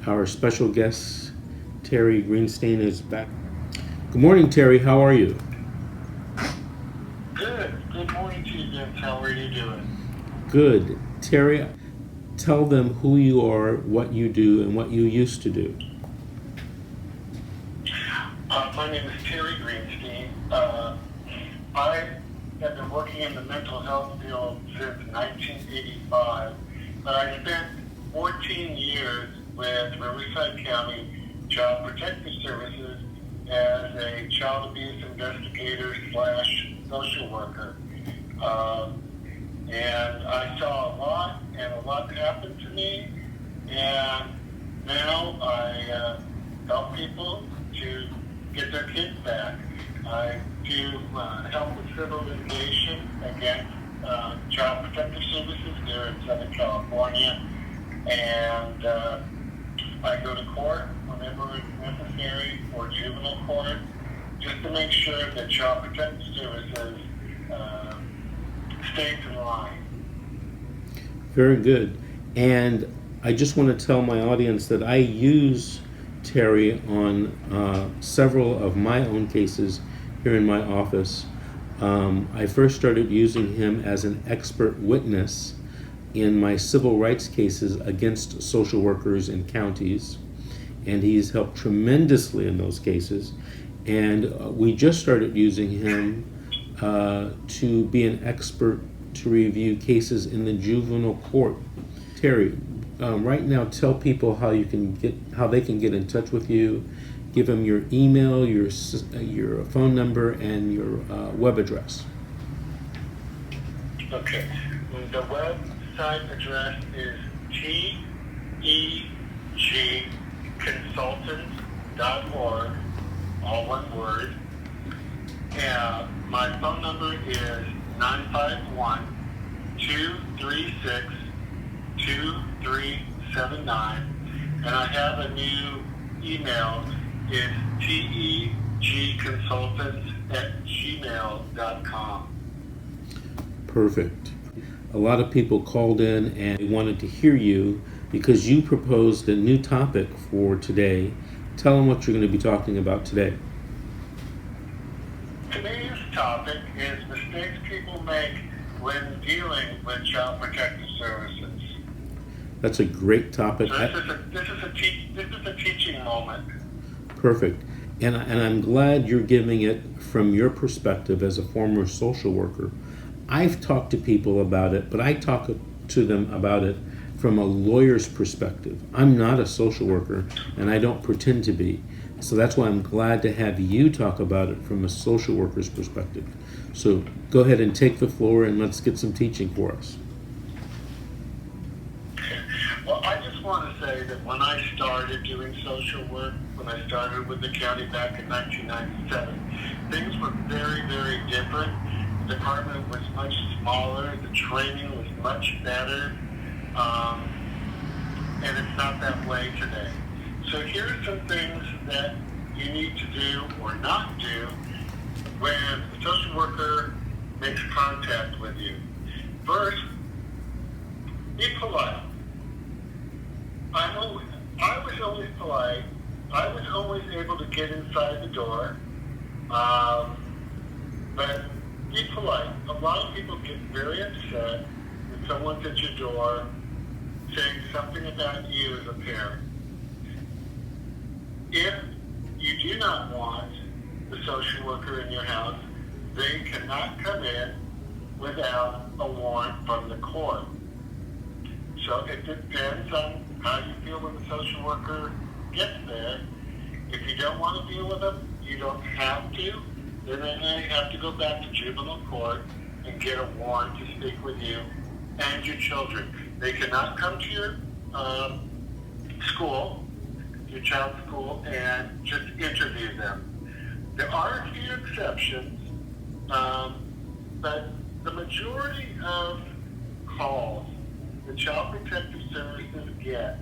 Our special guest, Terry Greenstein, is back. Good morning, Terry. How are you? Good. Good morning to you, Vince. How are you doing? Good. Terry, tell them who you are, what you do, and what you used to do. My name is Terry Greenstein. I have been working in the mental health field since 1985, but I spent 14 years with Riverside County Child Protective Services as a child abuse investigator / social worker. And I saw a lot, and a lot happened to me, and now I help people to get their kids back. I do help with civil litigation against Child Protective Services here in Southern California, and I go to court whenever it's necessary, or juvenile court, just to make sure that Child Protective Services stays in line. Very good. And I just want to tell my audience that I use Terry on several of my own cases here in my office. I first started using him as an expert witness in my civil rights cases against social workers in counties, and he's helped tremendously in those cases. And we just started using him to be an expert to review cases in the juvenile court. Terry, right now, tell people how they can get in touch with you. Give them your email, your phone number, and your web address. Okay. The website address is TEG Consultants.org, all one word. And my phone number is 951-236-2379. And I have a new email. It's tegconsultants@gmail.com. Perfect. A lot of people called in and they wanted to hear you because you proposed a new topic for today. Tell them what you're going to be talking about today. Today's topic is mistakes people make when dealing with Child Protective Services. That's a great topic. So this is a teaching moment. Perfect. And I'm glad you're giving it from your perspective as a former social worker. I've talked to people about it, but I talk to them about it from a lawyer's perspective. I'm not a social worker, and I don't pretend to be. So that's why I'm glad to have you talk about it from a social worker's perspective. So go ahead and take the floor, and let's get some teaching for us. Well, I just want to say that when I started doing social work, when I started with the county back in 1997, things were very, very different. The department was much smaller, the training was much better, and it's not that way today. So here are some things that you need to do or not do when a social worker makes contact with you. First, be polite. I was always polite. I was always able to get inside the door, but be polite. A lot of people get very upset when someone's at your door saying something about you as a parent. If you do not want the social worker in your house, they cannot come in without a warrant from the court. So it depends on how you feel when the social worker gets there. If you don't want to deal with them, you don't have to. Then they have to go back to juvenile court and get a warrant to speak with you and your children. They cannot come to your school, your child's school, and just interview them. There are a few exceptions, but the majority of calls the Child Protective Services get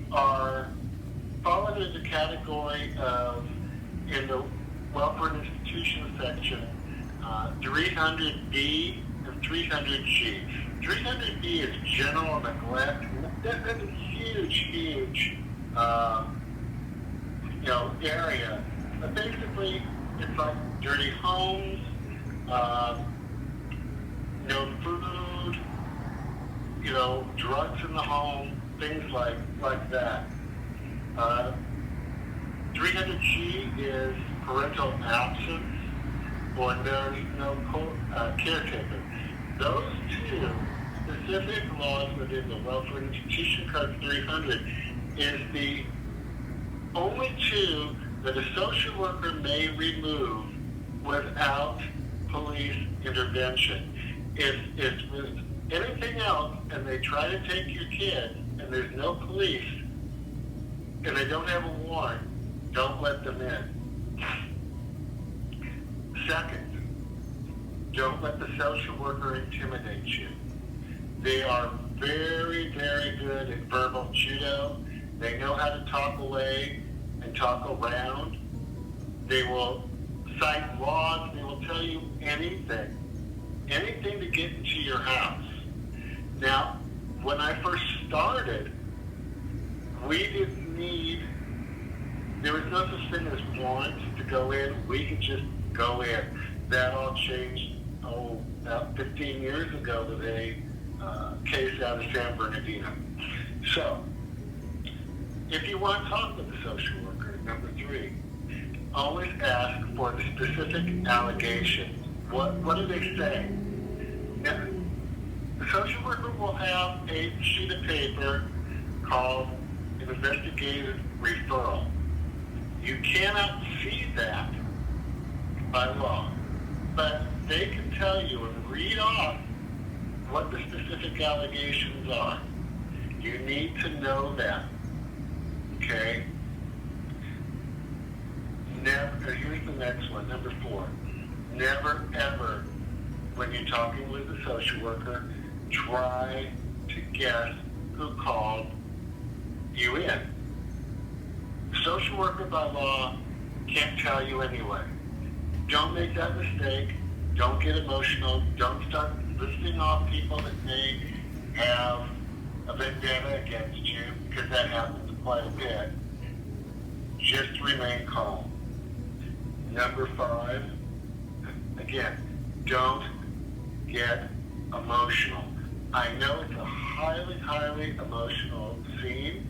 fall under the category of, in the Welfare and Institution section, 300B and 300G. 300B is general neglect. That's a huge area. But basically, it's like dirty homes, no food, drugs in the home, things like that. 300G is parental absence, or there's no caretaker. Those two specific laws within the Welfare Institution Code 300 is the only two that a social worker may remove without police intervention. If with anything else and they try to take your kid and there's no police and they don't have a warrant, don't let them in. Second, don't let the social worker intimidate you. They are very, very good at verbal judo. They know how to talk away and talk around. They will cite laws. They will tell you anything to get into your house. Now, when I first started, there was no such thing as warrants to go in. We could just go in. That all changed, about 15 years ago with a case out of San Bernardino. So, if you want to talk with the social worker, number 3, always ask for the specific allegations. What do they say? Now, the social worker will have a sheet of paper called an investigative referral. You cannot see that by law, but they can tell you and read off what the specific allegations are. You need to know that. Okay? Here's the next one, number 4. Never, ever, when you're talking with a social worker, try to guess who called you in. The social worker by law can't tell you anyway. Don't make that mistake. Don't get emotional. Don't start listing off people that may have a vendetta against you, because that happens quite a bit. Just remain calm. Number 5, again, don't get emotional. I know it's a highly, highly emotional scene.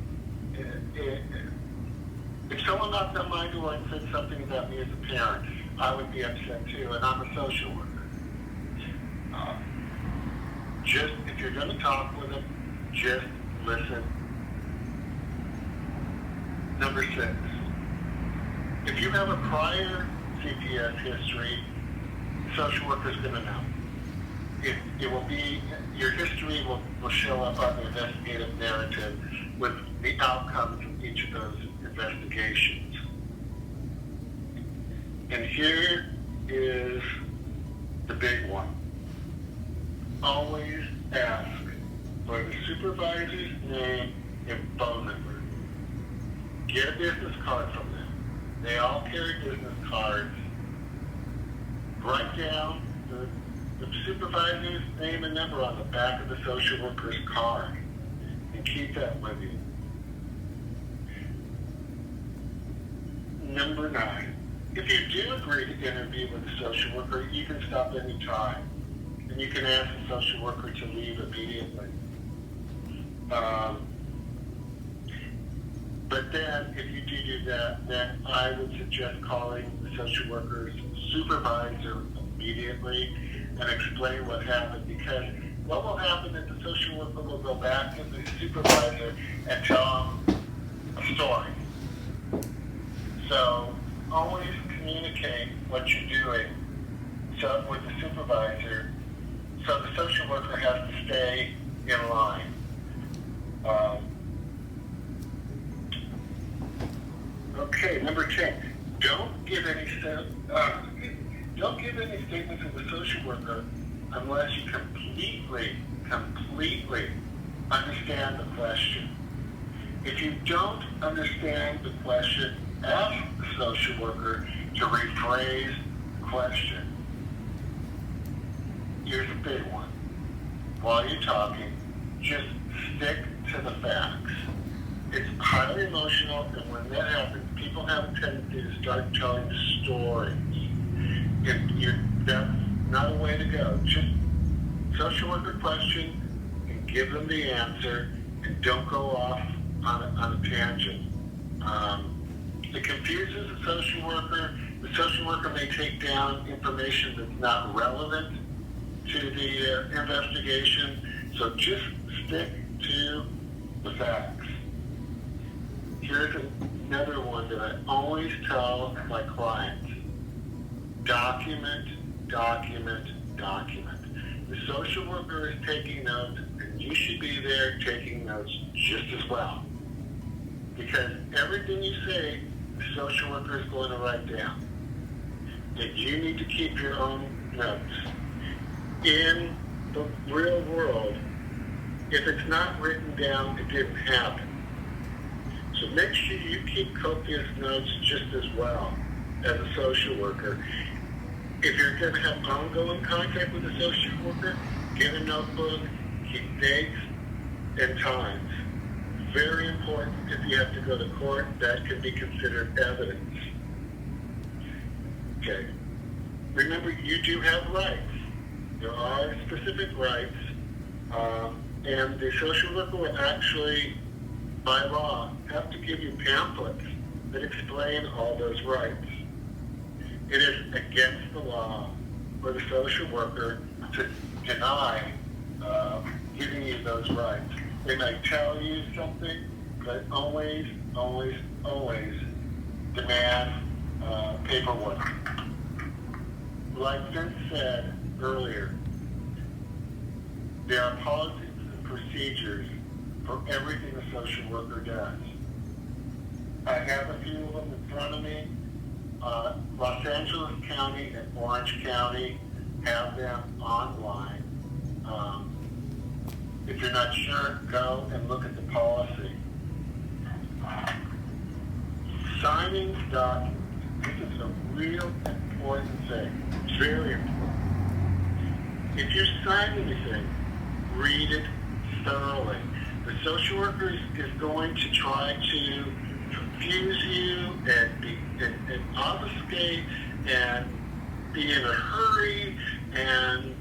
If someone knocked on my door and said something about me as a parent, I would be upset too, and I'm a social worker. If you're going to talk with them, just listen. Number 6, if you have a prior CPS history, the social worker's going to know. It will be, your history will show up on the investigative narrative with the outcomes of each of those investigations. And here is the big one. Always ask for the supervisor's name and phone number. Get a business card from them. They all carry business cards. Write down the supervisor's name and number on the back of the social worker's card and keep that with you. Number 9, if you do agree to interview with a social worker, you can stop any time, and you can ask the social worker to leave immediately. But then, if you do that, then I would suggest calling the social worker's supervisor immediately and explain what happened, because what will happen is the social worker will go back to the supervisor and tell them a story. So always communicate what you're doing with the supervisor, so the social worker has to stay in line. Okay, number 10. Don't give any statements to the social worker unless you completely understand the question. If you don't understand the question, ask the social worker to rephrase the question. Here's a big one. While you're talking, just stick to the facts. It's highly emotional, and when that happens, people have a tendency to start telling stories. That's not a way to go. Just social worker question and give them the answer, and don't go off on a tangent. It confuses the social worker. The social worker may take down information that's not relevant to the investigation, so just stick to the facts. Here's another one that I always tell my clients. Document, document, document. The social worker is taking notes, and you should be there taking notes just as well. Because everything you say, the social worker is going to write down. And you need to keep your own notes. In the real world, if it's not written down, it didn't happen. So make sure you keep copious notes just as well as a social worker. If you're going to have ongoing contact with a social worker, get a notebook, keep dates and times. Very important. If you have to go to court, that can be considered evidence. Okay. Remember, you do have rights. There are specific rights, and the social worker will actually, by law, have to give you pamphlets that explain all those rights. It is against the law for the social worker to deny giving you those rights. They may tell you something, but always, always, always demand paperwork. Like Vince said earlier, there are policies and procedures for everything a social worker does. I have a few of them in front of me. Los Angeles County and Orange County have them online. If you're not sure, go and look at the policy. Signing documents. This is a real important thing. Very important. If you sign anything, read it thoroughly. The social worker is going to try to confuse you and obfuscate and be in a hurry and,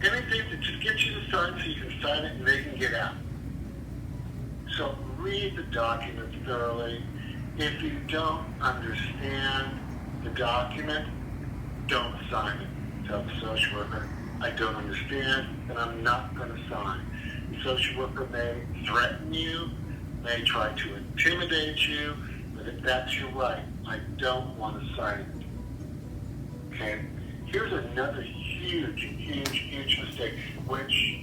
anything to just get you to sign so you can sign it and they can get out. So read the documents thoroughly. If you don't understand the document, don't sign it. Tell the social worker, I don't understand and I'm not going to sign. The social worker may threaten you, may try to intimidate you, but if that's your right, I don't want to sign it. Okay? Here's another huge mistake, which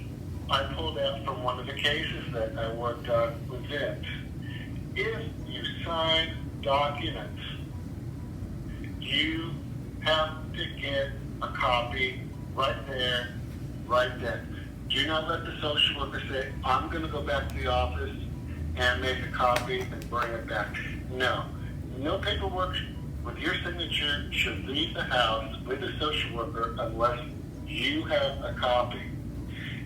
I pulled out from one of the cases that I worked on with Vince. If you sign documents, you have to get a copy right there, right then. Do not let the social worker say, I'm going to go back to the office and make a copy and bring it back. No paperwork with your signature should leave the house with the social worker unless you have a copy.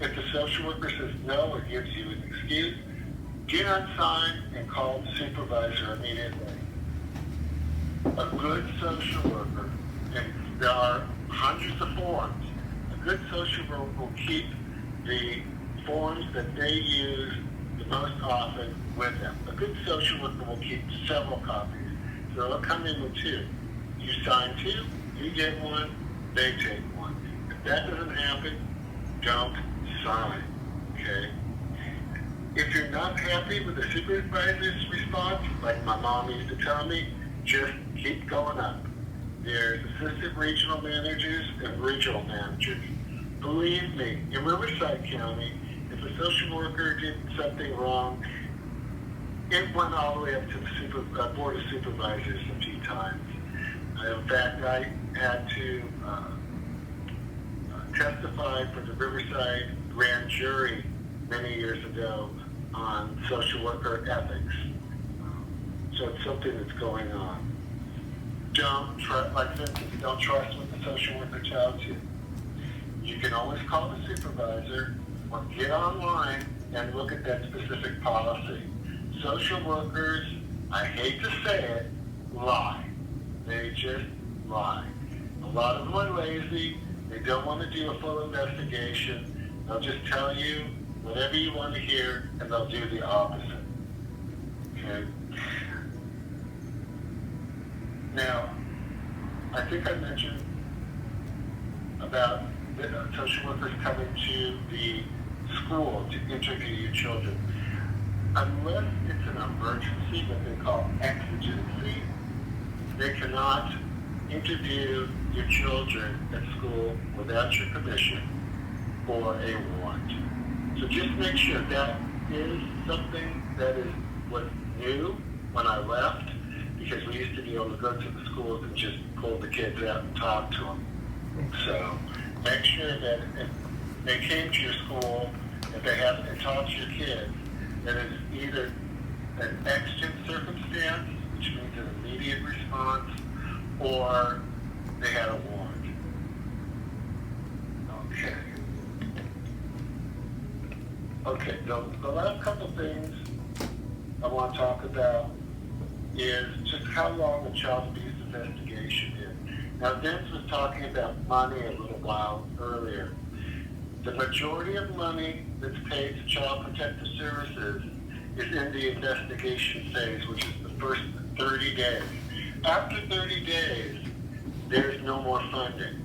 If the social worker says no or gives you an excuse, do not sign and call the supervisor immediately. A good social worker, and there are hundreds of forms, a good social worker will keep the forms that they use the most often with them. A good social worker will keep several copies. So they'll come in with two. You sign two, you get one, they take one. If that doesn't happen, don't sign, okay? If you're not happy with the supervisor's response, like my mom used to tell me, just keep going up. There's assistant regional managers and regional managers. Believe me, in Riverside County, if a social worker did something wrong, it went all the way up to the Board of Supervisors a few times. In fact, I had to testify for the Riverside grand jury many years ago on social worker ethics. So it's something that's going on. Don't trust, like Vincent, don't trust what the social worker tells you. You can always call the supervisor or get online and look at that specific policy. social workers, I hate to say it, lie. They just lie. A lot of them are lazy. They don't want to do a full investigation. They'll just tell you whatever you want to hear, and they'll do the opposite. Okay? Now, I think I mentioned about the social workers coming to the school to interview your children. Unless it's an emergency, what they call exigency, they cannot interview your children at school without your permission or a warrant. So just make sure that is something that is what's new when I left, because we used to be able to go to the schools and just pull the kids out and talk to them. So make sure that if they came to your school, if they haven't and talked to your kids, that it's either an exigent circumstance, which means an immediate response, or they had a warrant. Okay. Okay, the last couple things I want to talk about is just how long a child abuse investigation is. Now, Vince was talking about money a little while earlier. The majority of money that's paid to Child Protective Services is in the investigation phase, which is the first 30 days. After 30 days, there's no more funding.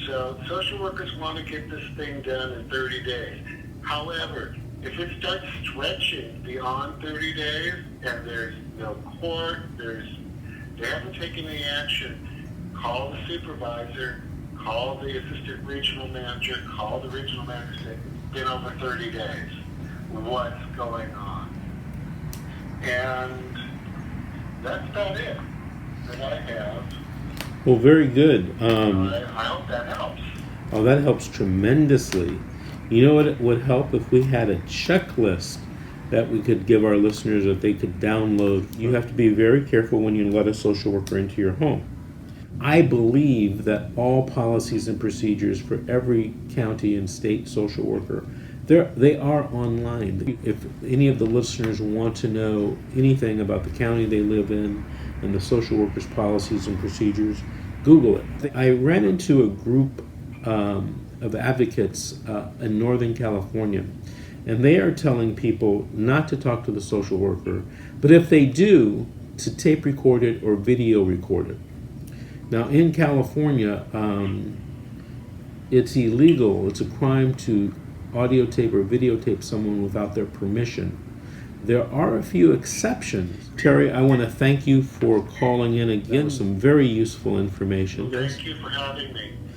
So social workers want to get this thing done in 30 days. However, if it starts stretching beyond 30 days and there's no court, they haven't taken any action, call the supervisor, call the assistant regional manager, call the regional manager, say, it's been over 30 days. What's going on? And that's about it that I have. Well, very good. I hope that helps. Oh, that helps tremendously. You know what it would help if we had a checklist that we could give our listeners that they could download. You have to be very careful when you let a social worker into your home. I believe that all policies and procedures for every county and state social worker, they are online. If any of the listeners want to know anything about the county they live in and the social workers' policies and procedures, Google it. I ran into a group of advocates in Northern California, and they are telling people not to talk to the social worker, but if they do, to tape record it or video record it. Now in California, it's illegal, it's a crime to audio tape or videotape someone without their permission. There are a few exceptions. Terry, I want to thank you for calling in again. Some very useful information. Thank you for having me.